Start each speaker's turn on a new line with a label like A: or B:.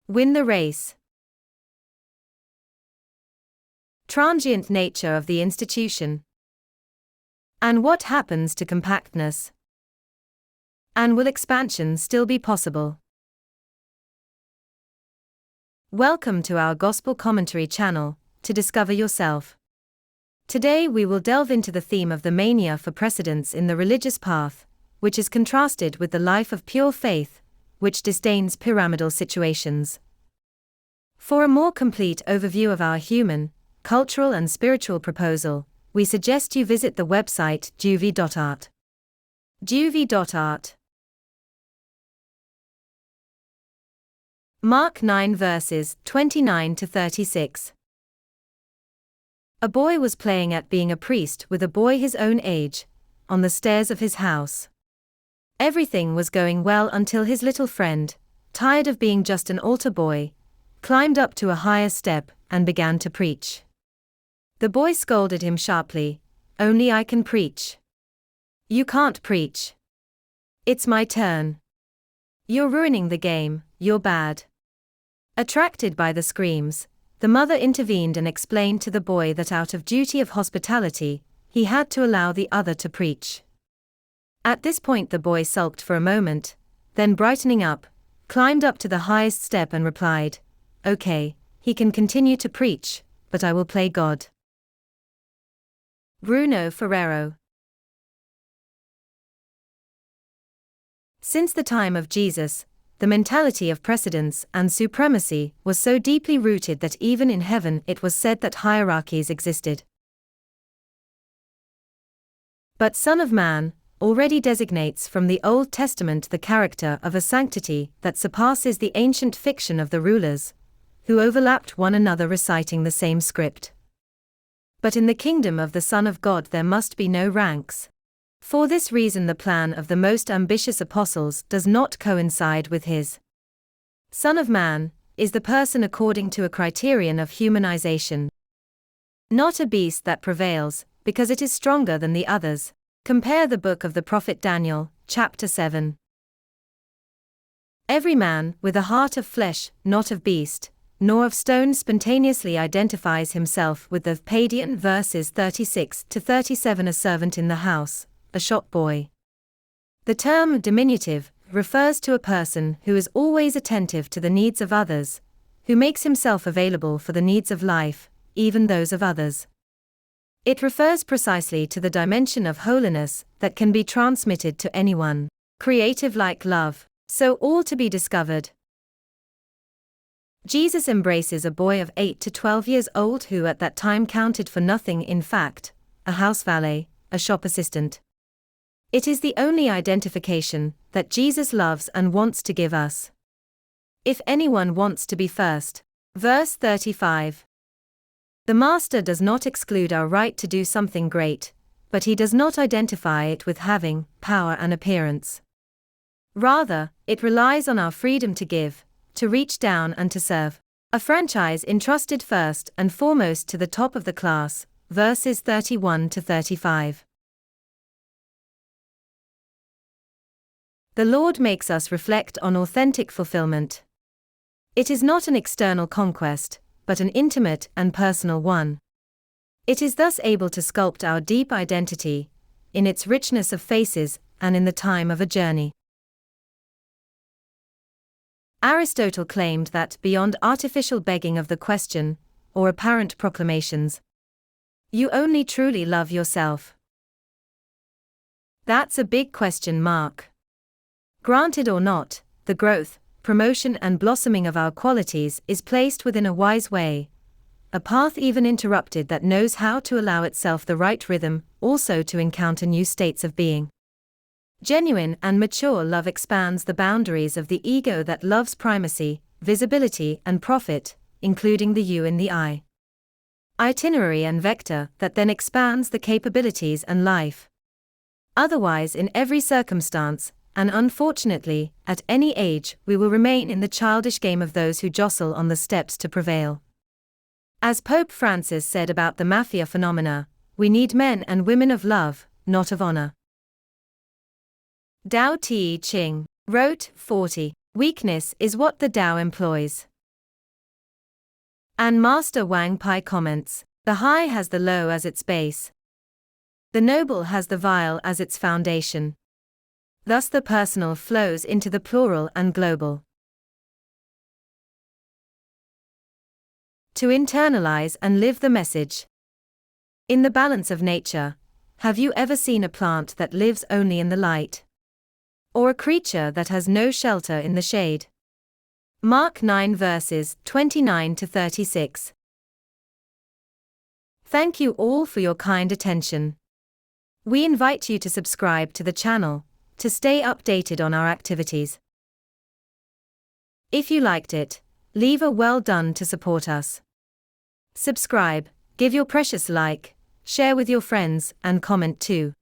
A: Win the race. Transient nature of the institution. And what happens to compactness? And will expansion still be possible? Welcome to our Gospel Commentary channel, to discover yourself. Today we will delve into the theme of the mania for precedence in the religious path, which is contrasted with the life of pure faith, which disdains pyramidal situations. For a more complete overview of our human, cultural and spiritual proposal, we suggest you visit the website juvie.art. Juvie.art. Mark 9 verses 29 to 36. A boy was playing at being a priest with a boy his own age, on the stairs of his house. Everything was going well until his little friend, tired of being just an altar boy, climbed up to a higher step and began to preach. The boy scolded him sharply, "Only I can preach. You can't preach. It's my turn. You're ruining the game, you're bad." Attracted by the screams, the mother intervened and explained to the boy that out of duty of hospitality, he had to allow the other to preach. At this point the boy sulked for a moment, then brightening up, climbed up to the highest step and replied, "Okay, he can continue to preach, but I will play God." Bruno Ferrero. Since the time of Jesus, the mentality of precedence and supremacy was so deeply rooted that even in heaven it was said that hierarchies existed. But Son of Man already designates from the Old Testament the character of a sanctity that surpasses the ancient fiction of the rulers, who overlapped one another reciting the same script. But in the kingdom of the Son of God there must be no ranks. For this reason the plan of the most ambitious apostles does not coincide with his. Son of Man is the person according to a criterion of humanization. Not a beast that prevails, because it is stronger than the others. Compare the book of the prophet Daniel, chapter 7. Every man with a heart of flesh, not of beast, nor of stone spontaneously identifies himself with the Padian verses 36 to 37, a servant in the house, a shop boy. The term diminutive refers to a person who is always attentive to the needs of others, who makes himself available for the needs of life, even those of others. It refers precisely to the dimension of holiness that can be transmitted to anyone, creative like love, so all to be discovered. Jesus embraces a boy of 8 to 12 years old who at that time counted for nothing, in fact, a house valet, a shop assistant. It is the only identification that Jesus loves and wants to give us. If anyone wants to be first. Verse 35. The Master does not exclude our right to do something great, but he does not identify it with having power and appearance. Rather, it relies on our freedom to give, to reach down and to serve. A franchise entrusted first and foremost to the top of the class, verses 31 to 35. The Lord makes us reflect on authentic fulfillment. It is not an external conquest, but an intimate and personal one. It is thus able to sculpt our deep identity, in its richness of faces, and in the time of a journey. Aristotle claimed that beyond artificial begging of the question, or apparent proclamations, you only truly love yourself. That's a big question mark. Granted or not, the growth, promotion and blossoming of our qualities is placed within a wise way, a path even interrupted that knows how to allow itself the right rhythm, also to encounter new states of being. Genuine and mature love expands the boundaries of the ego that loves primacy, visibility and profit, including the you in the I. Itinerary and vector that then expands the capabilities and life. Otherwise, in every circumstance, and unfortunately, at any age, we will remain in the childish game of those who jostle on the steps to prevail. As Pope Francis said about the mafia phenomena, we need men and women of love, not of honor. Tao Te Ching wrote, 40. Weakness is what the Tao employs. And Master Wang Pai comments, the high has the low as its base. The noble has the vile as its foundation. Thus the personal flows into the plural and global. To internalize and live the message. In the balance of nature, have you ever seen a plant that lives only in the light? Or a creature that has no shelter in the shade? Mark 9 verses 29 to 36. Thank you all for your kind attention. We invite you to subscribe to the channel to stay updated on our activities. If you liked it, leave a well done to support us. Subscribe, give your precious like, share with your friends, and comment too.